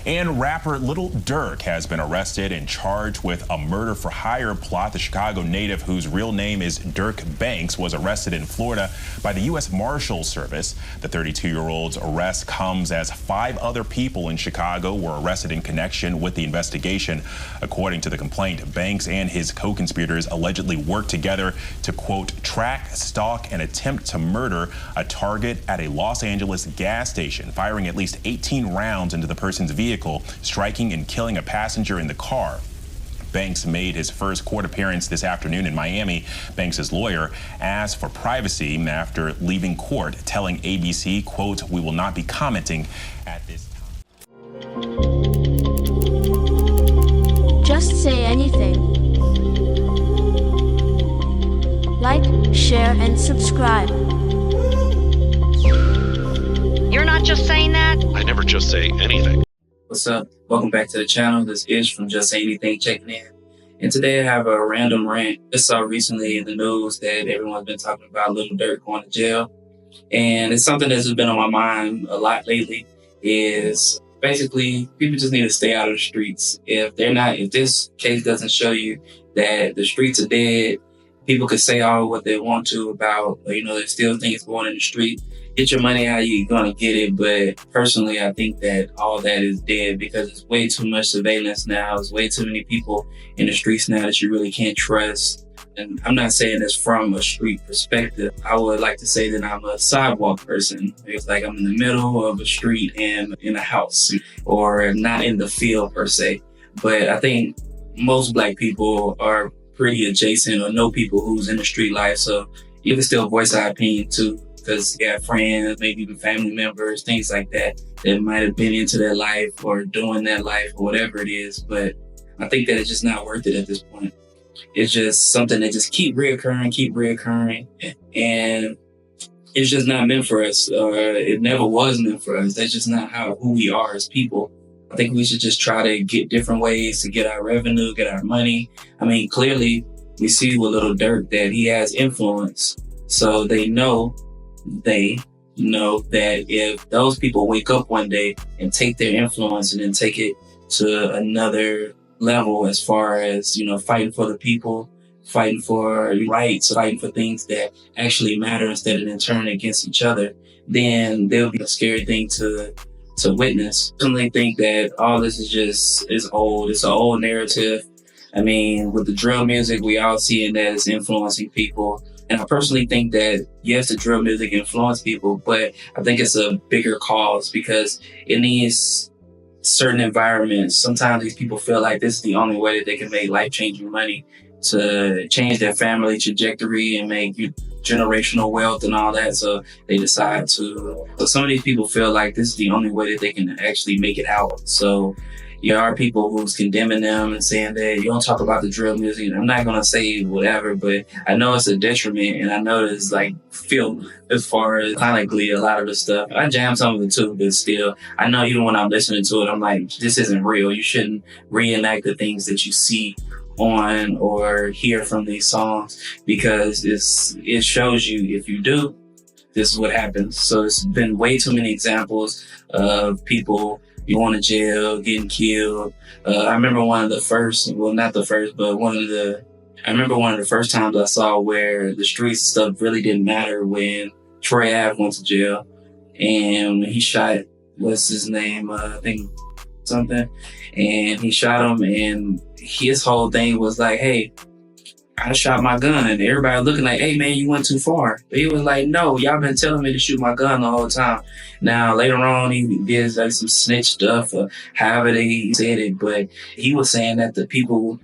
And rapper Lil Durk has been arrested and charged with a murder-for-hire plot. The Chicago native, whose real name is Dirk Banks, was arrested in Florida by the U.S. Marshals Service. The 32-year-old's arrest comes as 5 other people in Chicago were arrested in connection with the investigation. According to the complaint, Banks and his co-conspirators allegedly worked together to, quote, track, stalk, and attempt to murder a target at a Los Angeles gas station, firing at least 18 rounds into the person's vehicle, striking and killing a passenger in the car. Banks made his first court appearance this afternoon in Miami. Banks' lawyer asked for privacy after leaving court, telling ABC, quote, "We will not be commenting at this time." Just say anything. Like, share, and subscribe. You're not just saying that? I never just say anything. What's up? Welcome back to the channel. This is from Just Say Anything checking in. And today I have a random rant. I saw recently in the news that everyone's been talking about Lil Durk going to jail. And it's something that's been on my mind a lot lately, is basically people just need to stay out of the streets. If this case doesn't show you that the streets are dead, people could say all what they want to about, there's still things going in the street. Get your money how you're going to get it. But personally, I think that all that is dead because it's way too much surveillance now. There's way too many people in the streets now that you really can't trust. And I'm not saying this from a street perspective. I would like to say that I'm a sidewalk person. It's like I'm in the middle of a street and in a house, or not in the field per se. But I think most Black people are pretty adjacent or know people who's in the street life. So you can still voice our opinion too, because you got friends, maybe even family members, things like that might have been into their life or doing their life or whatever it is. But I think that it's just not worth it at this point. It's just something that just keep reoccurring. And it's just not meant for us. It never was meant for us. That's just not who we are as people. I think we should just try to get different ways to get our revenue, get our money. I mean, clearly we see with Lil Durk that he has influence. So they know that if those people wake up one day and take their influence and then take it to another level as far as, fighting for the people, fighting for rights, fighting for things that actually matter instead of then turning against each other, then there'll be a scary thing to witness. I personally think that all this is old. It's an old narrative. I mean, with the drill music, we all see it that it's influencing people. And I personally think that, yes, the drill music influences people, but I think it's a bigger cause because in these certain environments, sometimes these people feel like this is the only way that they can make life-changing money to change their family trajectory and make generational wealth and all that. So they decide to. So some of these people feel like this is the only way that they can actually make it out. So there are people who's condemning them and saying that you don't talk about the drill music. I'm not going to say whatever, but I know it's a detriment, and I know it's feel as far as clinically a lot of the stuff. I jam some of it too, but still, I know even when I'm listening to it, I'm like, this isn't real. You shouldn't reenact the things that you see on or hear from these songs, because it shows you if you do, this is what happens. So it's been way too many examples of people going to jail, getting killed. I remember one of the first times I saw where the street stuff really didn't matter when Troy Ave went to jail and he shot, what's his name? I think something. And he shot him, and his whole thing was like, hey, I shot my gun. And everybody looking like, hey man, you went too far. But he was like, no, y'all been telling me to shoot my gun the whole time. Now later on he did some snitch stuff or however they said it, but he was saying that the people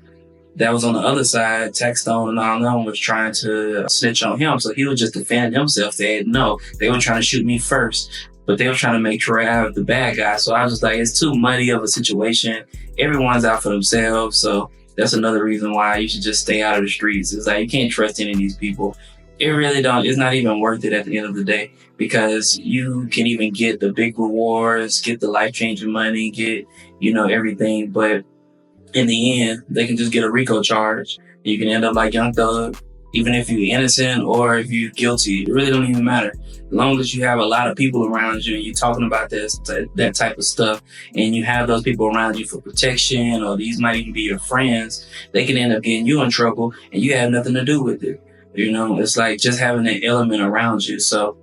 that was on the other side, Taxstone and all of them, was trying to snitch on him. So he was just defending himself, saying, no, they were trying to shoot me first, but they were trying to make Troy out the bad guy. So I was just like, it's too muddy of a situation. Everyone's out for themselves. So that's another reason why you should just stay out of the streets. It's like, you can't trust any of these people. It really don't. It's not even worth it at the end of the day, because you can even get the big rewards, get the life-changing money, get, everything. But in the end, they can just get a RICO charge. You can end up like Young Thug, Even if you're innocent or if you're guilty, it really don't even matter. As long as you have a lot of people around you and you're talking about that type of stuff, and you have those people around you for protection, or these might even be your friends, they can end up getting you in trouble and you have nothing to do with it. You know, it's like just having that element around you. So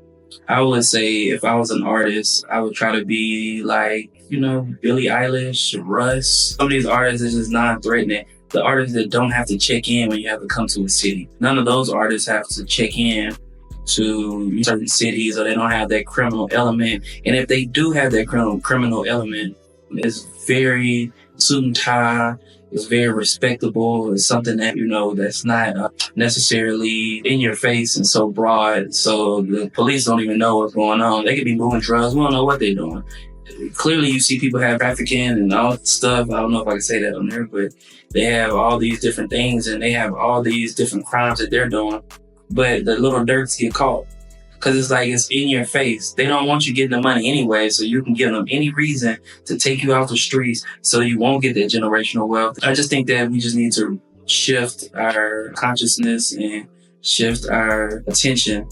I would say if I was an artist, I would try to be like, you know, Billie Eilish, Russ. Some of these artists is just non-threatening. The artists that don't have to check in when you have to come to a city. None of those artists have to check in to certain cities, or they don't have that criminal element. And if they do have that criminal element, it's very suit and tie. It's very respectable. It's something that, you know, that's not necessarily in your face and so broad. So the police don't even know what's going on. They could be moving drugs. We don't know what they're doing. Clearly, you see people have trafficking and all that stuff. I don't know if I can say that on there, but they have all these different things and they have all these different crimes that they're doing. But the little Durks get caught because it's like it's in your face. They don't want you getting the money anyway, so you can give them any reason to take you off the streets so you won't get that generational wealth. I just think that we just need to shift our consciousness and shift our attention.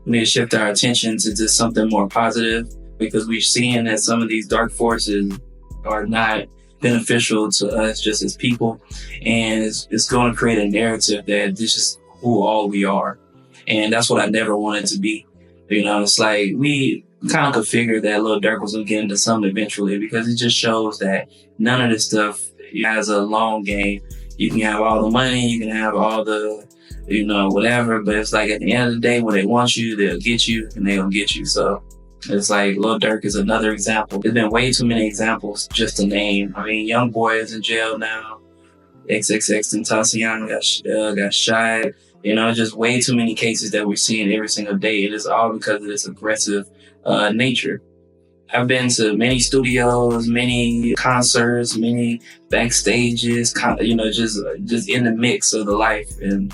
We need to shift our attention to just something more positive, because we're seeing that some of these dark forces are not beneficial to us just as people. And it's going to create a narrative that this is who all we are. And that's what I never wanted to be. You know, it's like we kind of could figure that Lil Durk was going to get into something eventually, because it just shows that none of this stuff has a long game. You can have all the money, you can have all the, you know, whatever, but it's like at the end of the day, when they want you, they'll get you and they'll get you. So it's like Lil Durk is another example. There's been way too many examples just to name. I mean, Young Boy is in jail now. XXXTentacion got shot. You know, just way too many cases that we're seeing every single day. It is all because of this aggressive nature. I've been to many studios, many concerts, many backstages, you know, just in the mix of the life. And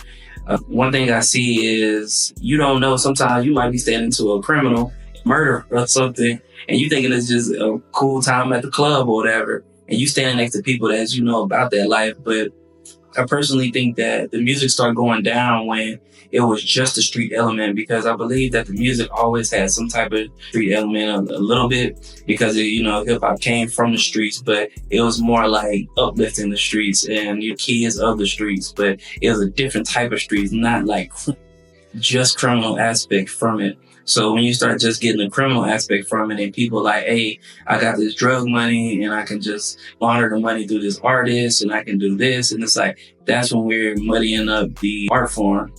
one thing I see is, you don't know, sometimes you might be standing to a criminal murder or something, and you thinking it's just a cool time at the club or whatever, and you standing next to people that you know about that life. But I personally think that the music started going down when it was just a street element, because I believe that the music always had some type of street element a little bit, because you know, hip hop came from the streets, but it was more like uplifting the streets and your kids of the streets. But it was a different type of streets, not like just criminal aspect from it. So when you start just getting the criminal aspect from it, and people like, hey, I got this drug money and I can just launder the money through this artist and I can do this. And it's like, that's when we're muddying up the art form.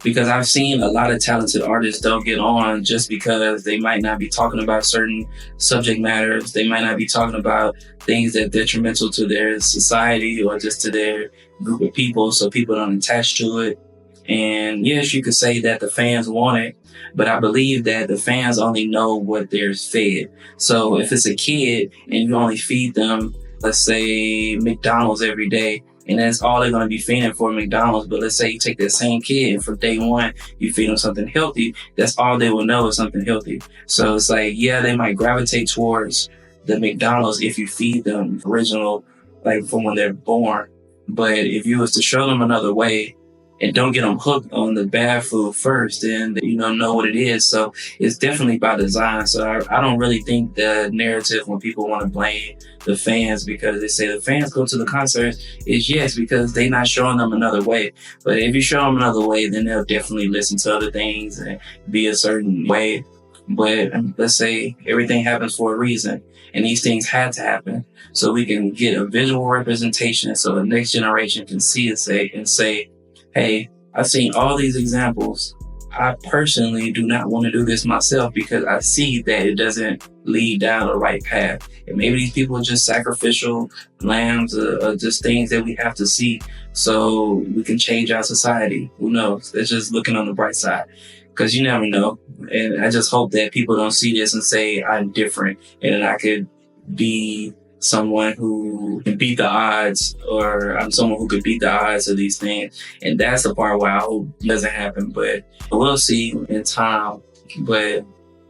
Because I've seen a lot of talented artists don't get on just because they might not be talking about certain subject matters. They might not be talking about things that are detrimental to their society or just to their group of people, so people don't attach to it. And yes, you could say that the fans want it, but I believe that the fans only know what they're fed. So if it's a kid and you only feed them, let's say, McDonald's every day, and that's all they're going to be feeding for, McDonald's. But let's say you take that same kid and from day one, you feed them something healthy. That's all they will know is something healthy. So it's like, yeah, they might gravitate towards the McDonald's if you feed them original, like from when they're born. But if you was to show them another way and don't get them hooked on the bad food first, then you know what it is. So it's definitely by design. So I don't really think the narrative when people want to blame the fans because they say the fans go to the concerts is yes, because they're not showing them another way. But if you show them another way, then they'll definitely listen to other things and be a certain way. But let's say everything happens for a reason, and these things had to happen so we can get a visual representation so the next generation can see it and say, hey, I've seen all these examples. I personally do not want to do this myself because I see that it doesn't lead down the right path. And maybe these people are just sacrificial lambs or just things that we have to see so we can change our society. Who knows? It's just looking on the bright side, because you never know. And I just hope that people don't see this and say I'm different and I could be someone who can beat the odds, or I'm someone who could beat the odds of these things. And that's the part where I hope doesn't happen, but we'll see in time. But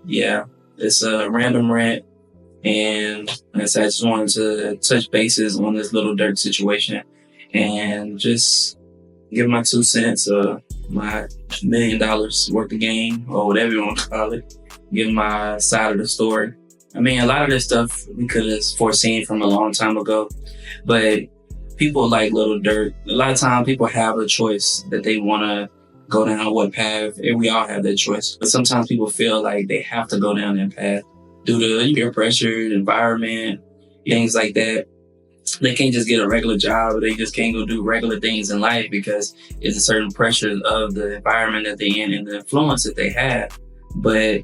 yeah, it's a random rant. And I just wanted to touch bases on this Lil Durk situation and just give my 2 cents, my $1 million worth of game, or whatever you want to call it. Give my side of the story. I mean, a lot of this stuff we could have foreseen from a long time ago, but people like Lil Durk, a lot of times people have a choice that they want to go down what path, and we all have that choice. But sometimes people feel like they have to go down that path due to peer pressure, environment, things like that. They can't just get a regular job, or they just can't go do regular things in life because it's a certain pressure of the environment that they're in and the influence that they have. But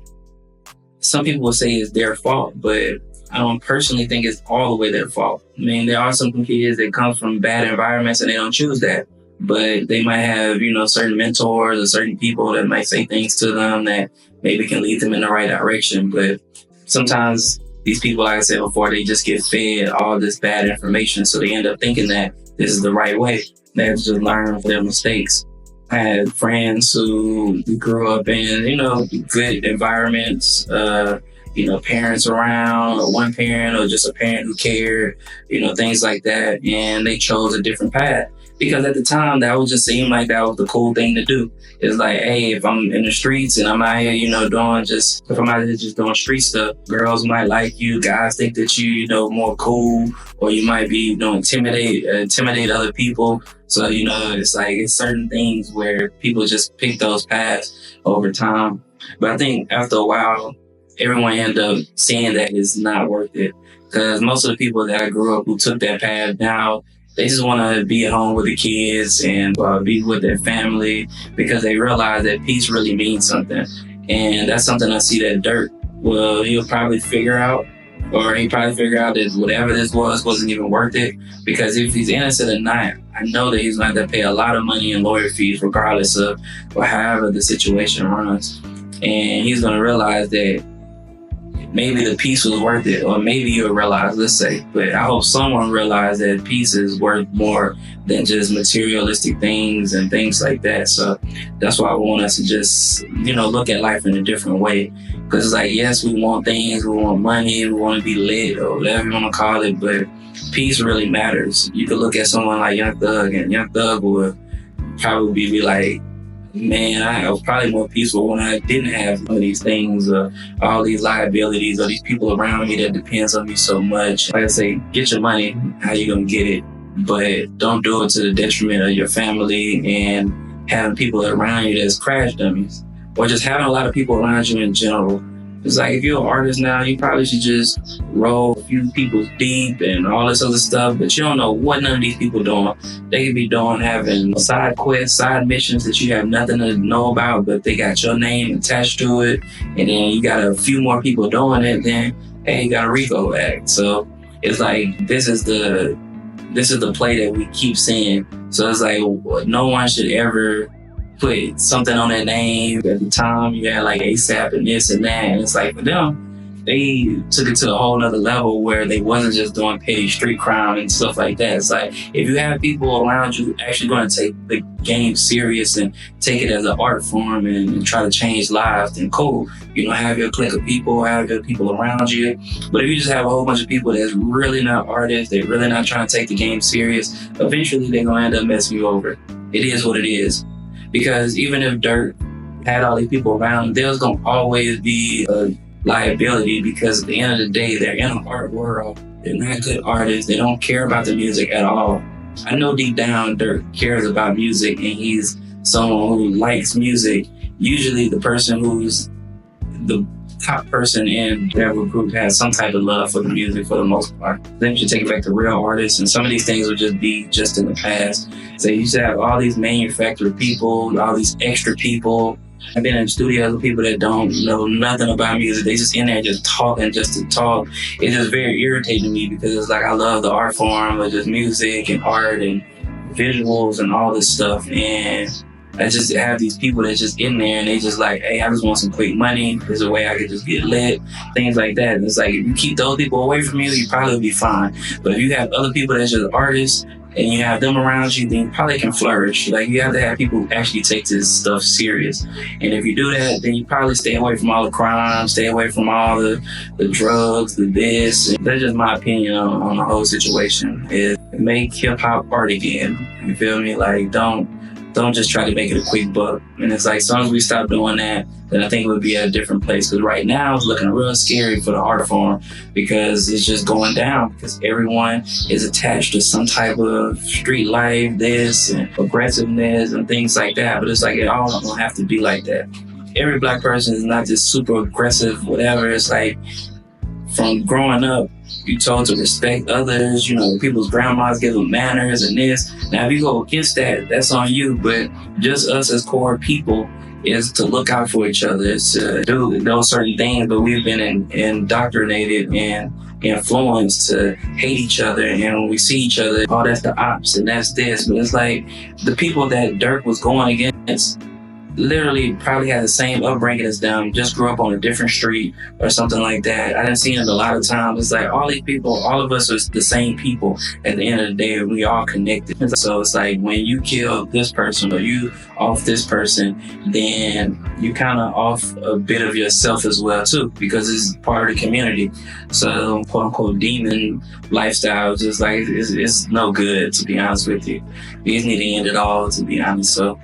some people will say it's their fault, but I don't personally think it's all the way their fault. I mean, there are some kids that come from bad environments and they don't choose that, but they might have, certain mentors or certain people that might say things to them that maybe can lead them in the right direction. But sometimes these people, like I said before, they just get fed all this bad information, so they end up thinking that this is the right way. They have to just learn from their mistakes. I had friends who grew up in, good environments, parents around, or one parent, or just a parent who cared, things like that. And they chose a different path because at the time that would just seem like that was the cool thing to do. It's like, hey, if I'm in the streets and I'm out here, if I'm out here just doing street stuff, girls might like you, guys think that more cool, or you might be, intimidate other people. So, it's certain things where people just pick those paths over time. But I think after a while, everyone ended up seeing that it's not worth it. Because most of the people that I grew up who took that path now, they just want to be at home with the kids and be with their family because they realize that peace really means something. And that's something I see that Durk, he'll probably figure out, or he probably figure out that whatever this wasn't even worth it. Because if he's innocent or not, I know that he's going to have to pay a lot of money in lawyer fees regardless of or however the situation runs. And he's going to realize that maybe the peace was worth it, or maybe you'll realize, let's say, but I hope someone realized that peace is worth more than just materialistic things and things like that. So that's why I want us to just, look at life in a different way. Because it's like, yes, we want things, we want money, we want to be lit, or whatever you want to call it, but peace really matters. You could look at someone like Young Thug, and Young Thug would probably be like, man, I was probably more peaceful when I didn't have some of these things, all these liabilities, or these people around me that depends on me so much. Like I say, get your money, how you gonna get it, but don't do it to the detriment of your family and having people around you that's crash dummies, or just having a lot of people around you in general. It's like, if you're an artist now, you probably should just roll a few people deep and all this other stuff, but you don't know what none of these people doing. They could be having side quests, side missions that you have nothing to know about, but they got your name attached to it, and then you got a few more people doing it, then, hey, you got a RICO act. So it's like, this is the play that we keep seeing. So it's like, no one should ever put something on their name. At the time, you had like ASAP and this and that, and it's like, for them, they took it to a whole nother level where they wasn't just doing petty street crime and stuff like that. It's like, if you have people around you actually going to take the game serious and take it as an art form and try to change lives, then cool. Have your clique of people, have your people around you. But if you just have a whole bunch of people that's really not artists, they're really not trying to take the game serious, eventually they're going to end up messing you over. It is what it is. Because even if Durk had all these people around, there's going to always be a liability, because at the end of the day, they're in an art world. They're not good artists. They don't care about the music at all. I know deep down Durk cares about music, and he's someone who likes music. Usually the person who's the top person in whatever group has some type of love for the music for the most part. Then you should take it back to real artists, and some of these things will just be just in the past. So you should have all these manufactured people, all these extra people. I've been in studios with people that don't know nothing about music. They just in there just talking just to talk. It's just very irritating to me, because it's like, I love the art form of just music and art and visuals and all this stuff. And I just have these people that's just in there and they just like, hey, I just want some quick money. There's a way I could just get lit, things like that. And it's like, if you keep those people away from you probably will be fine. But if you have other people that's just artists and you have them around you, then you probably can flourish. Like, you have to have people who actually take this stuff serious. And if you do that, then you probably stay away from all the crime, stay away from all the drugs, the this. And that's just my opinion on the whole situation. Is make hip hop art again. You feel me? Like, don't Don't just try to make it a quick buck. And it's like, as soon as we stop doing that, then I think it would be at a different place. Because right now it's looking real scary for the art form, because it's just going down, because everyone is attached to some type of street life, this and aggressiveness and things like that. But it's like, it all don't have to be like that. Every black person is not just super aggressive, whatever. It's like, from growing up, you told to respect others, you know, people's grandmas give them manners and this. Now, if you go against that, that's on you. But just us as core people is to look out for each other, is to do those certain things. But we've been indoctrinated and influenced to hate each other. And when we see each other, oh, that's the ops and that's this. But it's like the people that Durk was going against literally probably had the same upbringing as them, just grew up on a different street or something like that. I done seen it a lot of times. It's like all these people, all of us are the same people. At the end of the day, we all connected. So it's like when you kill this person or you off this person, then you kind of off a bit of yourself as well too, because it's part of the community. So quote unquote demon lifestyle, just like it's no good, to be honest with you. We just need to end it all, to be honest. So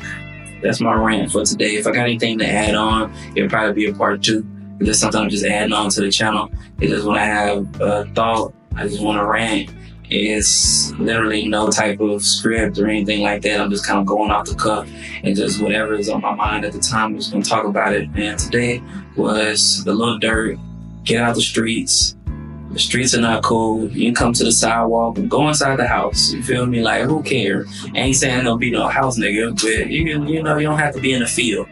that's my rant for today. If I got anything to add on, it'll probably be a part 2. If there's something I'm just adding on to the channel, it's just when I have a thought, I just want to rant. It's literally no type of script or anything like that. I'm just kind of going off the cuff and just whatever is on my mind at the time, I'm just going to talk about it. And today was the Lil Durk, get out the streets. The streets are not cool. You can come to the sidewalk and go inside the house. You feel me? Like, who cares? I ain't saying there'll be no house nigga, but you know, you don't have to be in the field.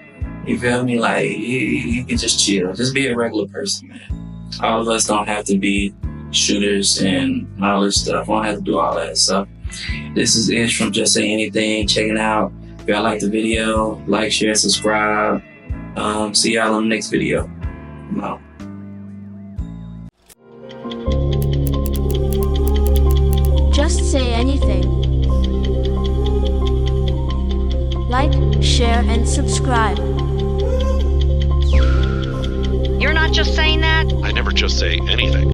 You feel me? Like, you can just chill. Just be a regular person, man. All of us don't have to be shooters and all this stuff. We don't have to do all that stuff. This is Ish from Just Say Anything. Check it out. If y'all like the video, like, share, subscribe. See y'all on the next video. I'm out. Just say anything. Like, share, and subscribe. You're not just saying that? I never just say anything.